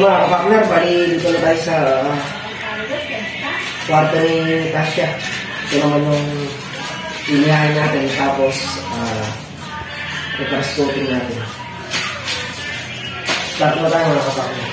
mga kapakner, bali dito na tayo sa kwarto ni Tasha. Ito naman yung inihain natin, tapos iparascoping natin. Start na tayo mga kapakner.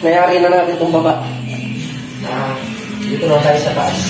Nayari na natin itong baba. Dito na tayo sa taas.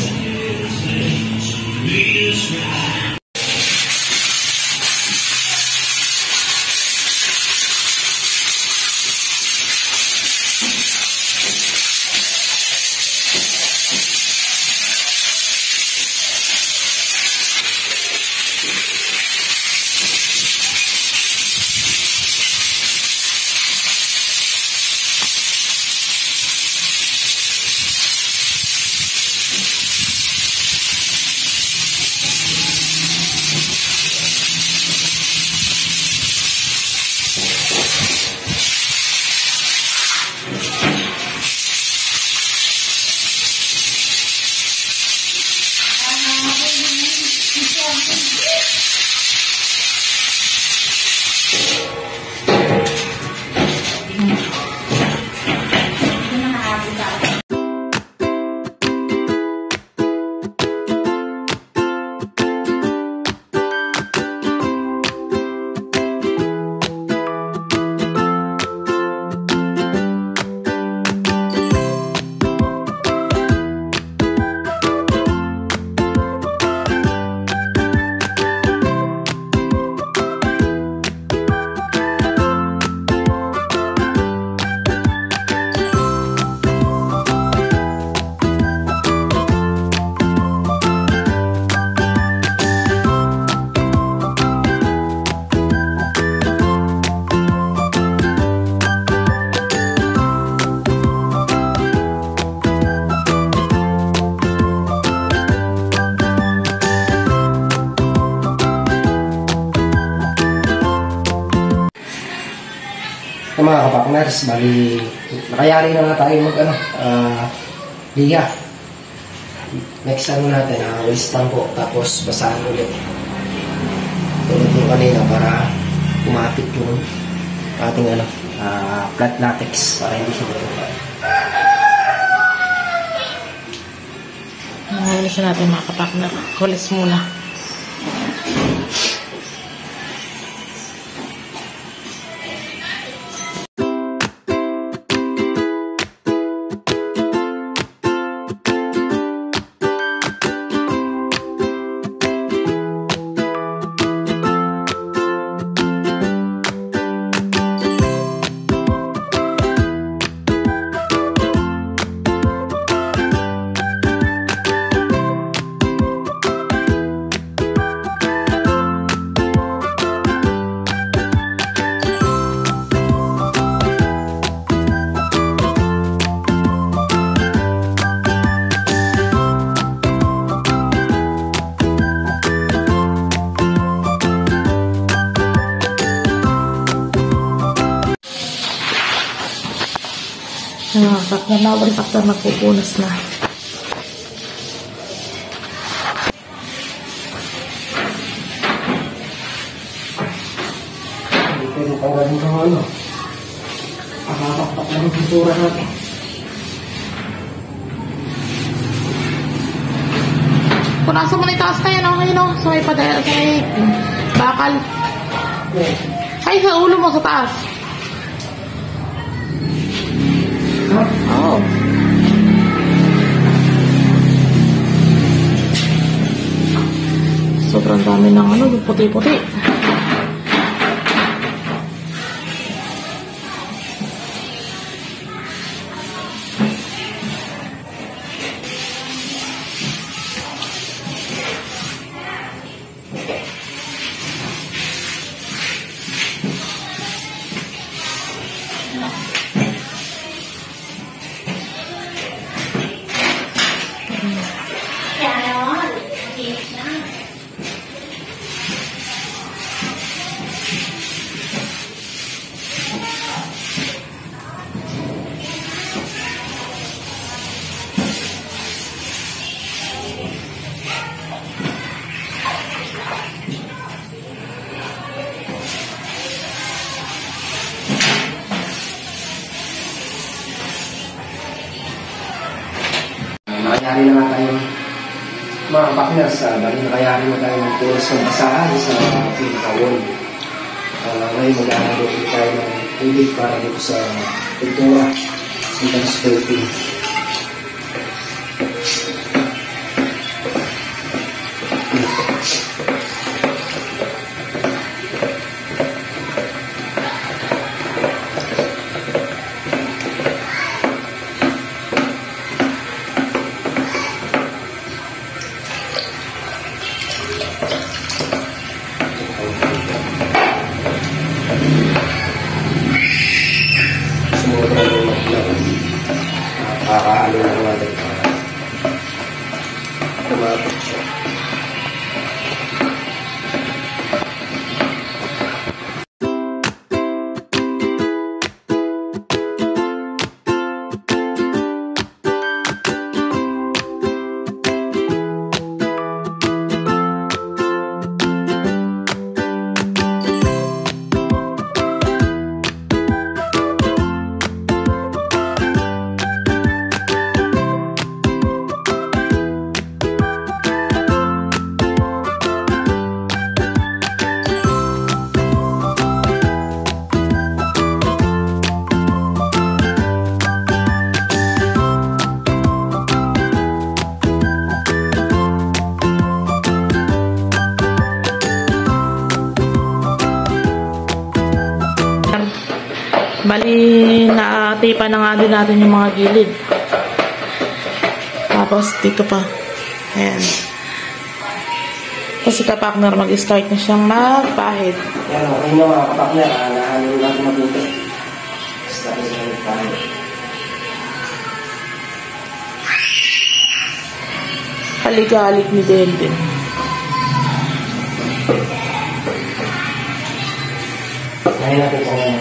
Mga kapakners, bali nakayari na nga tayo mag liya. Next natin, waste lang po, tapos basahan ulit tulad yung kanina para kumapit yung ating flat latex para hindi siya matulad. Ngayon siya natin mga kapakner, kulis muna. Nalawal faktor magpupunas na. Pwede tanggalin ng nakakakpak lang ang pintura natin. Punasan mo na itaas na yan, okay no? So may padala sa bakal. Ay, sa ulo mo sa taas. Oh. Sobrang dami ng ano, yung puti-puti. Nakayari na nga tayo mga partners, bali nakayari na tayo ng puros ng basahan sa pinaka-wall. Ngayon mag-aalala tayo ng tubig para dito sa pintura, sa constructing. Sumunod na lang nakakahalo lang natin para kumapit siya. Bali, na-tape na nga din natin yung mga gilid. Tapos, dito pa. Ayan. Kasi kapakner, mag-start na siyang magpahid. Yan, okay na mga kapakner. Nahalo natin mabuti. Start na siya magpahid. Haligalig ni Delvin. Ngayon natin itong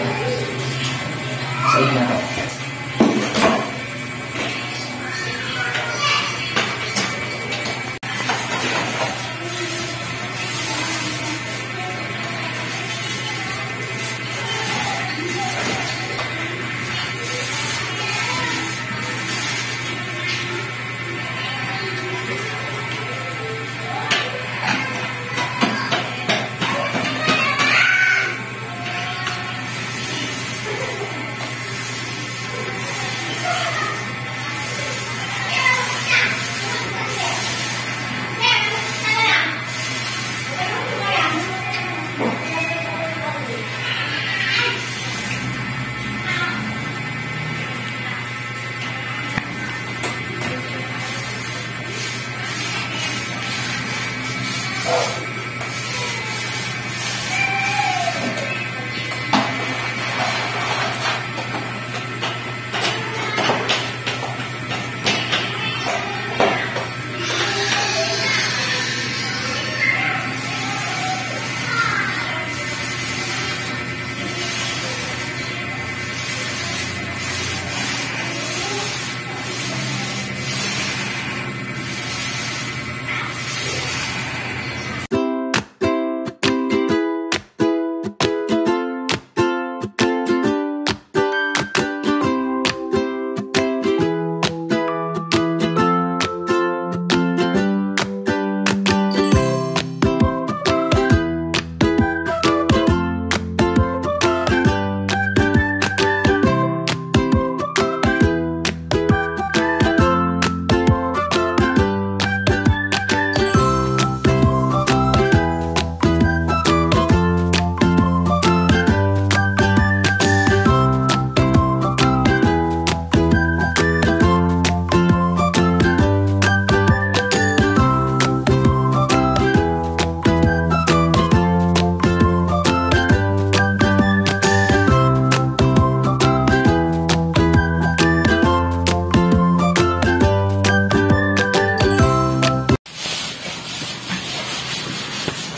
side na ito.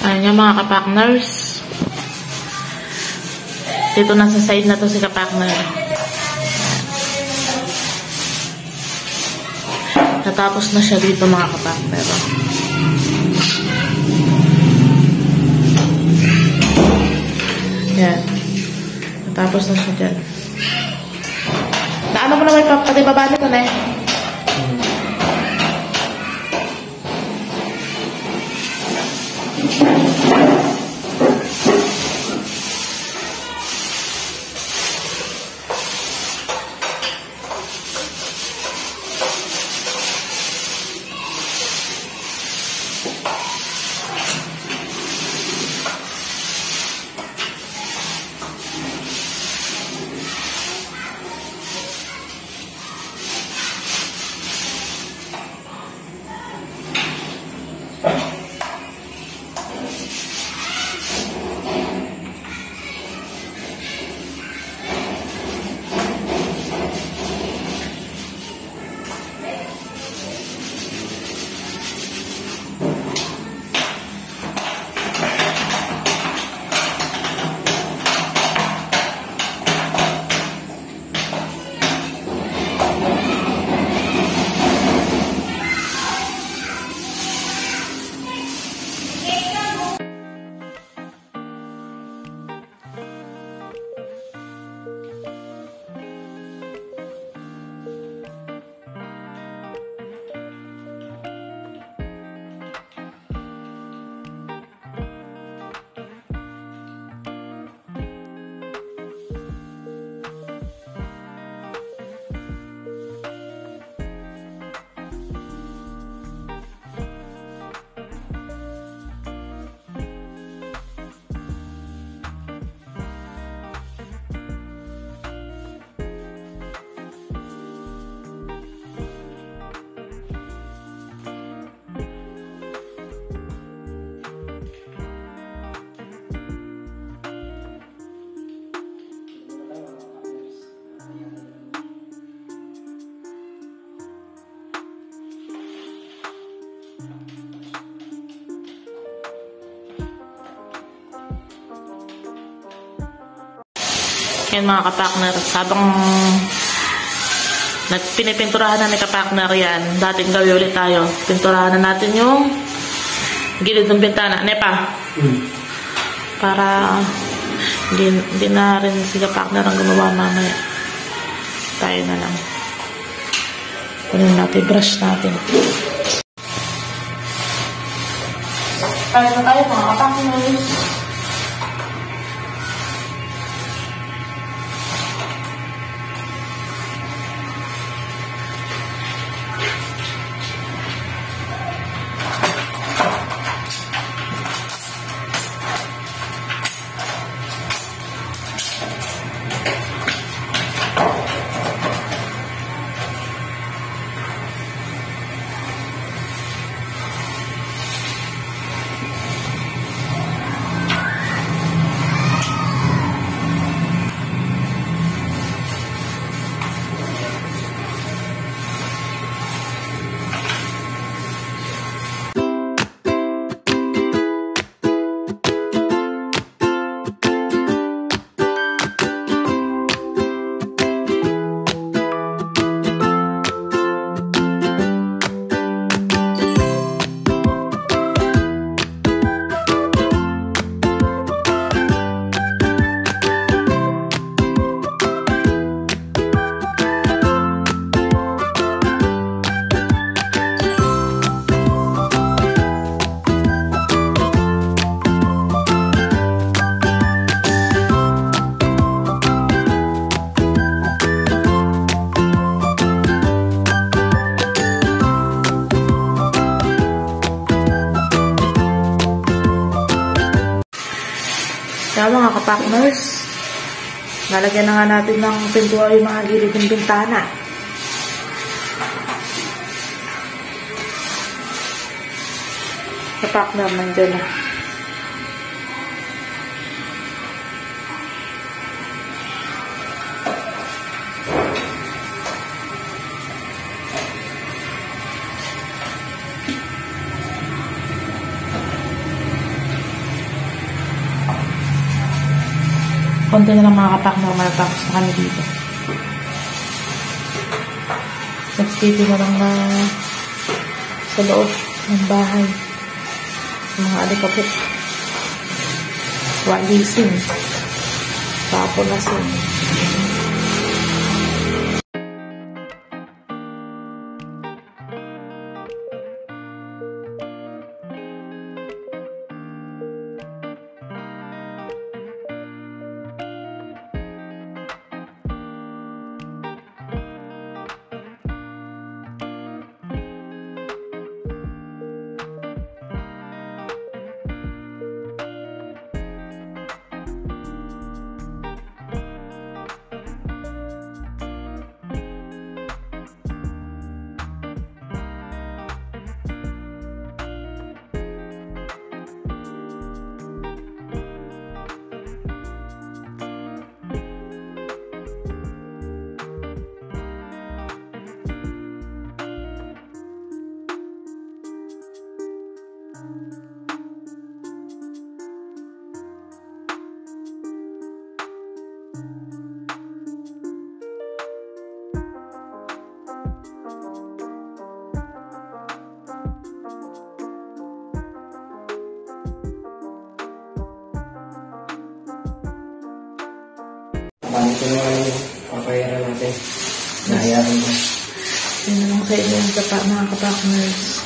Ayan yung mga kapakners. Dito na sa side na to si kapakner. Natapos na siya dito mga kapakner. Yan. Natapos na siya dyan. Naano mo naman pati baba nito na eh. Yan mga kapakner, habang pinipinturahan na ni kapakner yan, dating gawin ulit tayo. Pinturahan na natin yung gilid ng bintana. Nepa? Para hindi na rin si kapakner ang gumawa mamaya. Tayo na lang. Kunin natin, brush natin. Tayo na tayo mga kapakner. Kaya mga kapakners, nalagyan na nga natin ng pintura yung mga gilid ng bintana. Kapakner, nandiyan na. konti na lang mga kapakner, matatapos na kami dito. Nagstipin na lang na sa loob ng bahay. Mga alikabok. Walising. Papunasin. Balik ko naman yung papayaran natin. Nahayaran mo. Yun na lang sa inyo yung mga kapakners.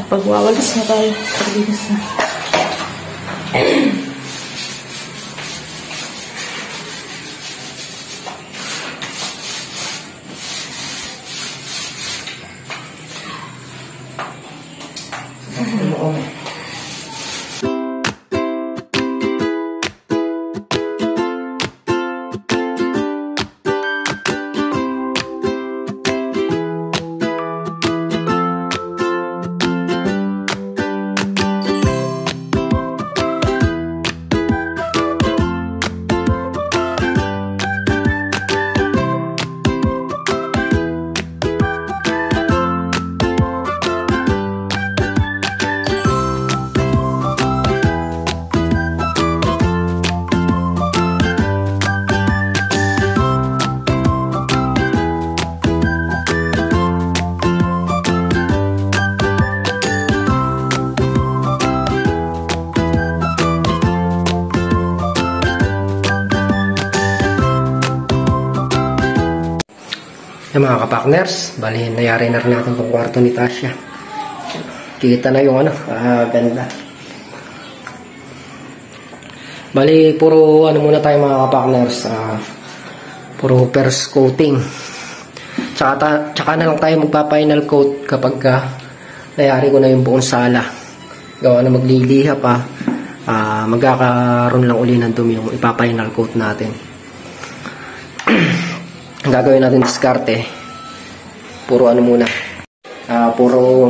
Pagwawalis na tayo. Paglinis na. Yung mga kapakners, bali nayari na rin natin itong kwarto ni Tasha. Kita na yung ganda. Bali, puro muna tayo mga kapakners, puro first coating. Tsaka na lang tayo magpa-final coat kapag nayari ko na yung buong sala. Gawa na magliliha pa, magkakaroon lang uli ng dumi yung ipa-final coat natin. Ang gagawin natin diskarte, puro muna, puro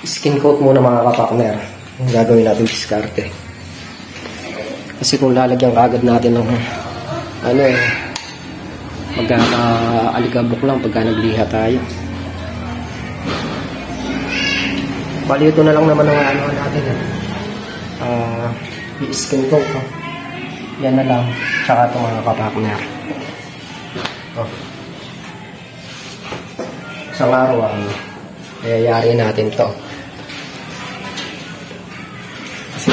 skin coat muna mga kapakner. Ang gagawin natin diskarte. Kasi kung lalagyan agad natin ng magkaka-alikabok lang pagka nagliha tayo. Bali ito na lang naman ang natin. I-skin coat. Yan na lang. Tsaka ito mga kapakner. Isang araw ayayari natin to kasi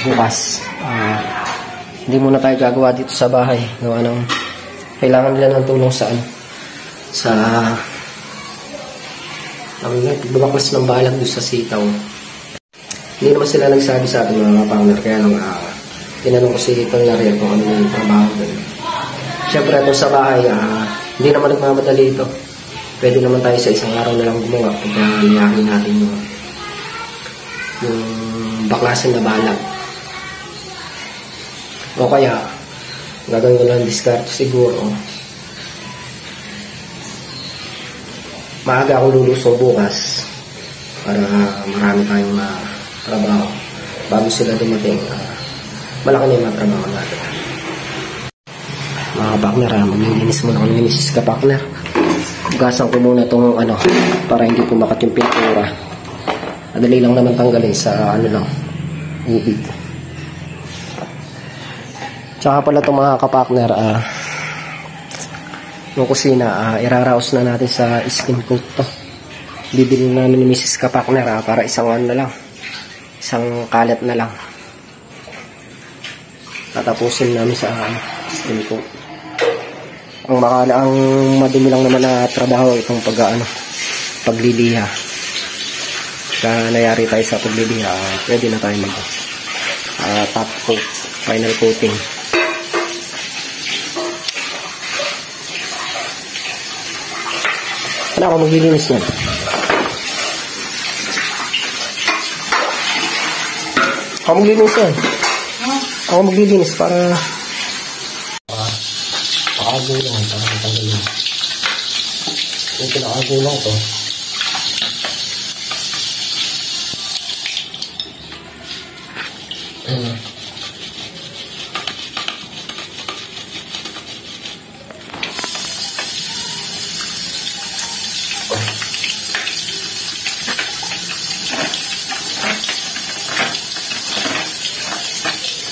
bukas hindi muna tayo gagawa dito sa bahay. Kailangan nila ng tulong sa pagbabaklas ng balag doon sa sitaw. Hindi naman sila nagsabi sa atin mga kapangner, kaya nung tinanong ko si Tonlaria kung ano yung trabaho doon. Siyempre ito sa bahay, hindi naman nagmamadali ito. Pwede naman tayo sa isang araw na lang gumawa pag niyari natin yung baklasin na balag. O kaya, gagawin ko lang discard siguro. Maaga ako lulusong bukas para marami tayong trabaho. Bago sila dumating, malaki na yung mga trabaho natin. Mga kapakner, maglilinis muna ako ng linis kapakner. Ugasan ko muna itong para hindi pumakat yung pintura. Madali lang naman tanggalin sa ano lang, ubig. Tsaka pala itong mga kapakner, yung kusina, iraraos na natin sa skin coat to. Bibili namin ni Mrs. Kapakner para isang ano na lang, isang kalat na lang. Tatapusin namin sa skin coat. Ang madumi lang naman na trabaho itong pagliliha. Kaya nayari tayo sa pagliliha, pwede na tayo mag top coat, final coating. Ano ako maglilinis yan? Ako maglilinis yan. Ako maglilinis para pakagulong, para matanggalin. Yung pinakagulong to.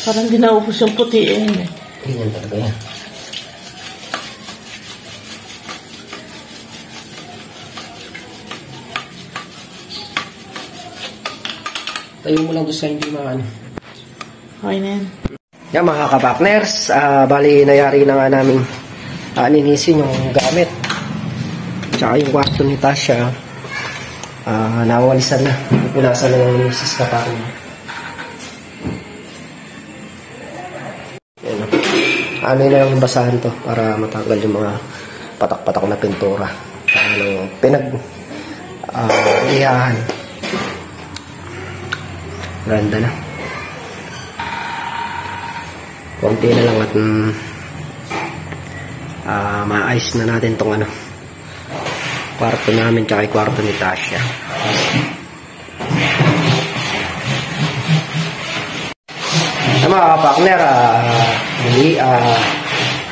Parang di naubos yung puti eh. Ganyan talaga yan. Tayo mo lang doon sa hindi maano. Okay na yan. Yan mga kapakners, bali nayari na nga namin linisin yung gamit. Tsaka yung kwarto ni Tasha, nawalisan na. Punasan na yung Mrs. Kapakner. Yan. Ano na lang basahan to para matanggal yung mga patak-patak na pintura. Lihahan. Ganda na. Konti na lang at maayos na natin tong kwarto namin tsaka yung kwarto ni Tasha. Mga kapakner,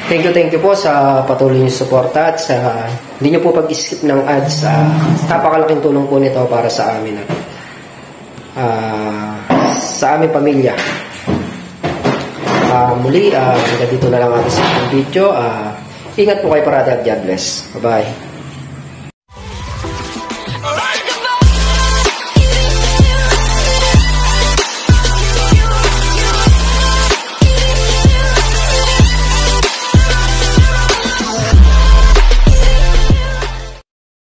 thank you po sa patuloy niyong suporta at sa hindi niyo po pag-skip ng ads. Napakalaking tulong po nito para sa amin at sa aming pamilya. Muli, dito na lang ating video. Ingat po kayo parati at God bless. Bye-bye.